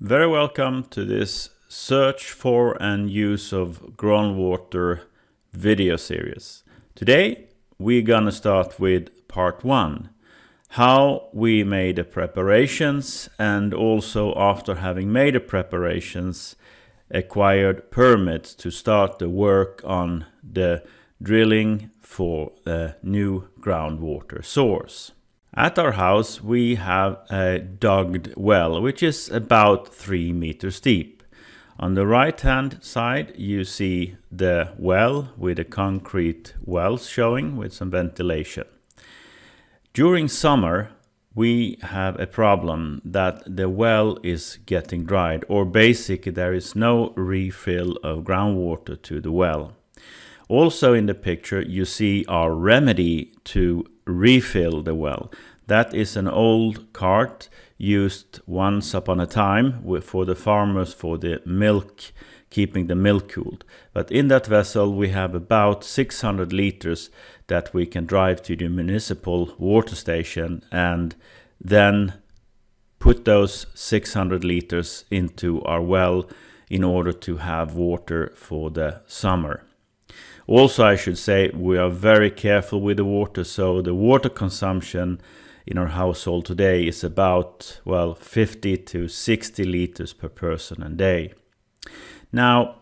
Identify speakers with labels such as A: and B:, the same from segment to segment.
A: Very welcome to this search for and use of groundwater video series. Today we're gonna start with part 1. How we made the preparations, and also after having made the preparations acquired permits to start the work on the drilling for a new groundwater source. At our house we have a dug well which is about 3 meters deep. On the right hand side you see the well with the concrete wells showing with some ventilation. During summer we have a problem that the well is getting dried, or basically there is no refill of groundwater to the well. Also in the picture you see our remedy to refill the well. That is an old cart used once upon a time for the farmers for the milk, keeping the milk cooled. But in that vessel we have about 600 liters that we can drive to the municipal water station and then put those 600 liters into our well in order to have water for the summer. Also, I should say we are very careful with the water, so the water consumption in our household today is about 50 to 60 liters per person a day. Now,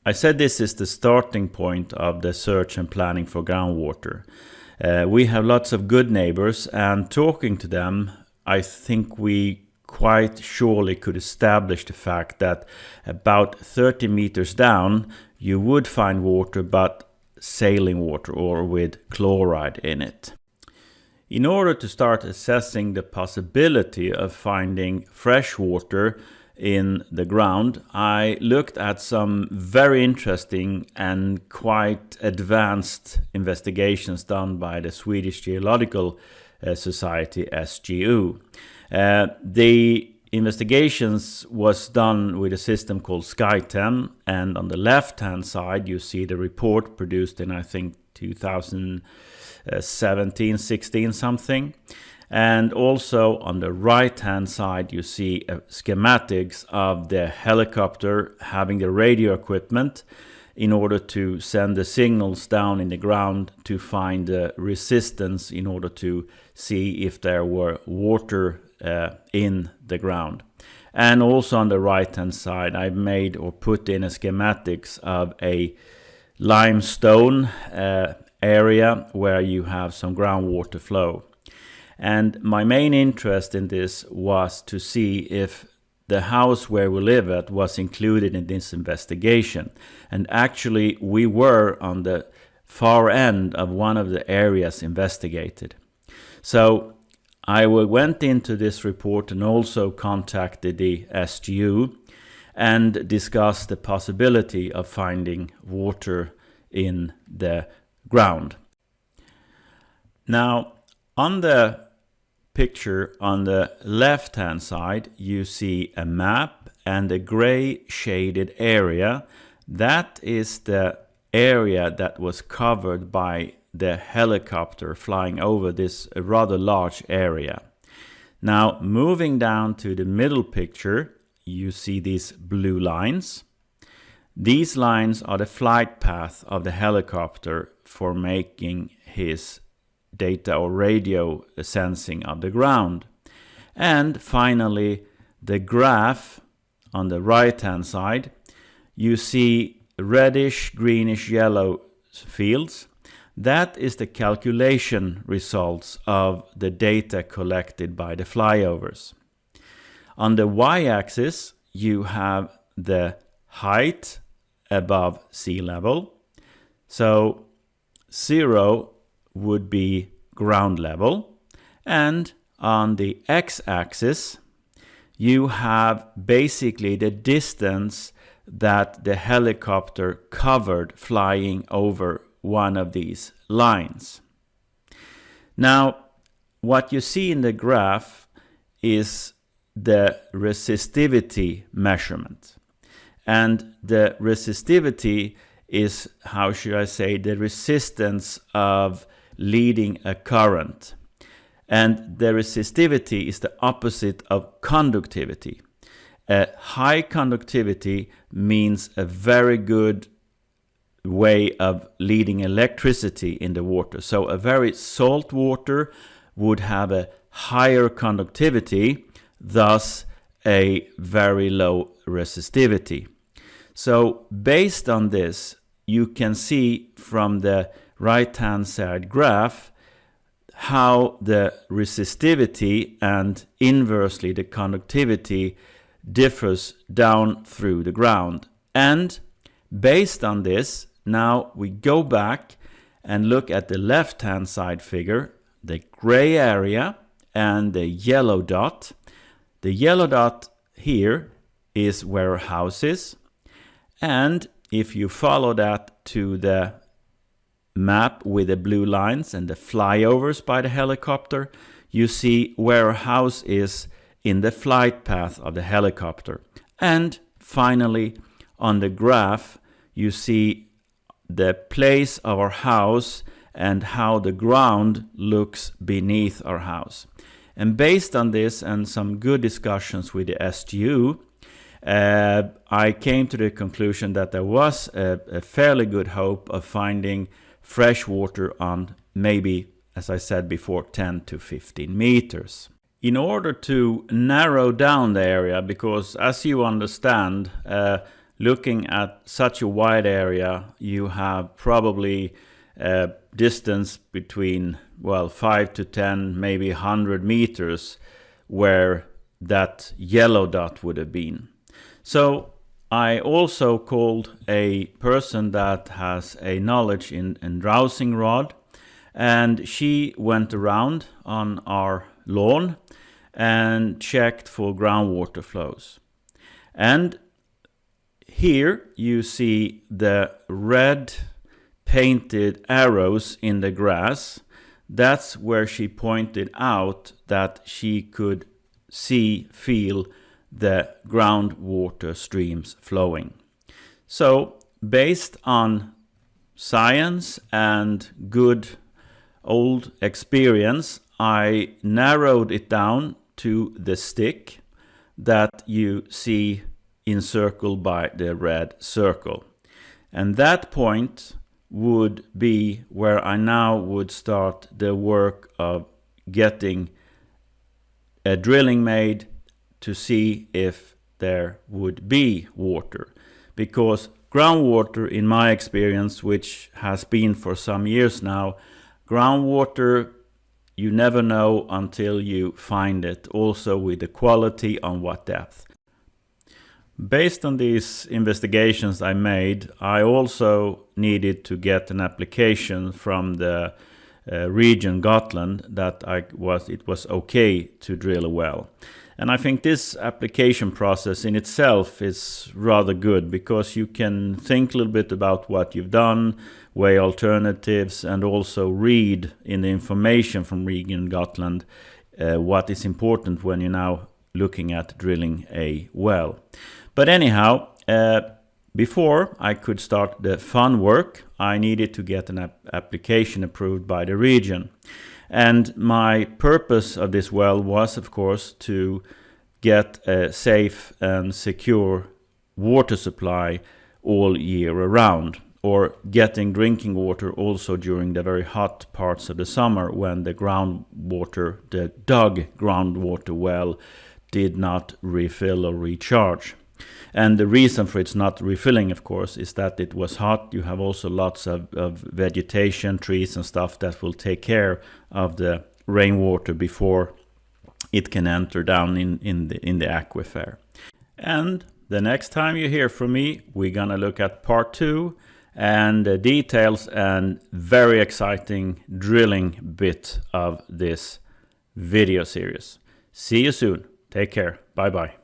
A: I said this is the starting point of the search and planning for groundwater. We have lots of good neighbors, and talking to them, I think we quite surely could establish the fact that about 30 meters down you would find water, but saline water or with chloride in it. In order to start assessing the possibility of finding fresh water in the ground, I looked at some very interesting and quite advanced investigations done by the Swedish Geological Society, SGU. The investigations was done with a system called Sky10, and on the left hand side you see the report produced in I think 2017, 16 something, and also on the right hand side you see schematics of the helicopter having the radio equipment in order to send the signals down in the ground to find the resistance in order to see if there were water in the ground. And also on the right hand side I made or put in a schematics of a limestone area where you have some groundwater flow. And my main interest in this was to see if the house where we live at was included in this investigation. And actually we were on the far end of one of the areas investigated. So I went into this report and also contacted the SGU and discussed the possibility of finding water in the ground. Now, on the picture on the left hand side you see a map and a gray shaded area. That is the area that was covered by the helicopter flying over this rather large area. Now, moving down to the middle picture you see these blue lines. These lines are the flight path of the helicopter for making his data or radio sensing of the ground. And finally, the graph on the right hand side, you see reddish, greenish, yellow fields. That is the calculation results of the data collected by the flyovers. On the y-axis, you have the height above sea level. So 0 would be ground level. And on the x-axis, you have basically the distance that the helicopter covered flying over one of these lines. Now, what you see in the graph is the resistivity measurement. And the resistivity is, how should I say, the resistance of leading a current. And the resistivity is the opposite of conductivity. A high conductivity means a very good way of leading electricity in the water. So a very salt water would have a higher conductivity, thus a very low resistivity. So based on this, you can see from the right-hand side graph how the resistivity and inversely the conductivity differs down through the ground. And based on this, now we go back and look at the left-hand side figure, the gray area and the yellow dot. The yellow dot here is where a house is. And if you follow that to the map with the blue lines and the flyovers by the helicopter, you see where a house is in the flight path of the helicopter. And finally, on the graph, you see the place of our house and how the ground looks beneath our house. And based on this and some good discussions with the SGU, I came to the conclusion that there was a fairly good hope of finding fresh water on maybe, as I said before, 10 to 15 meters. In order to narrow down the area, because as you understand, looking at such a wide area, you have probably a distance between, 5 to 10, maybe 100 meters where that yellow dot would have been. So I also called a person that has a knowledge in dowsing rod, and she went around on our lawn and checked for groundwater flows. And here you see the red painted arrows in the grass. That's where she pointed out that she could feel the groundwater streams flowing. So based on science and good old experience, I narrowed it down to the stick that you see encircled by the red circle. And that point would be where I now would start the work of getting a drilling made to see if there would be water. Because groundwater, in my experience, which has been for some years now, groundwater, you never know until you find it, also with the quality on what depth. Based on these investigations I made, I also needed to get an application from the region Gotland that it was okay to drill a well. And I think this application process in itself is rather good, because you can think a little bit about what you've done, weigh alternatives, and also read in the information from region Gotland what is important when you're now looking at drilling a well. But anyhow, before I could start the fun work, I needed to get an application approved by the region. And my purpose of this well was, of course, to get a safe and secure water supply all year around, or getting drinking water also during the very hot parts of the summer when the groundwater, the dug groundwater well, did not refill or recharge. And the reason for its not refilling, of course, is that it was hot. You have also lots of vegetation, trees and stuff that will take care of the rainwater before it can enter down in the aquifer. And the next time you hear from me, we're gonna look at part 2 and the details and very exciting drilling bit of this video series. See you soon. Take care. Bye bye.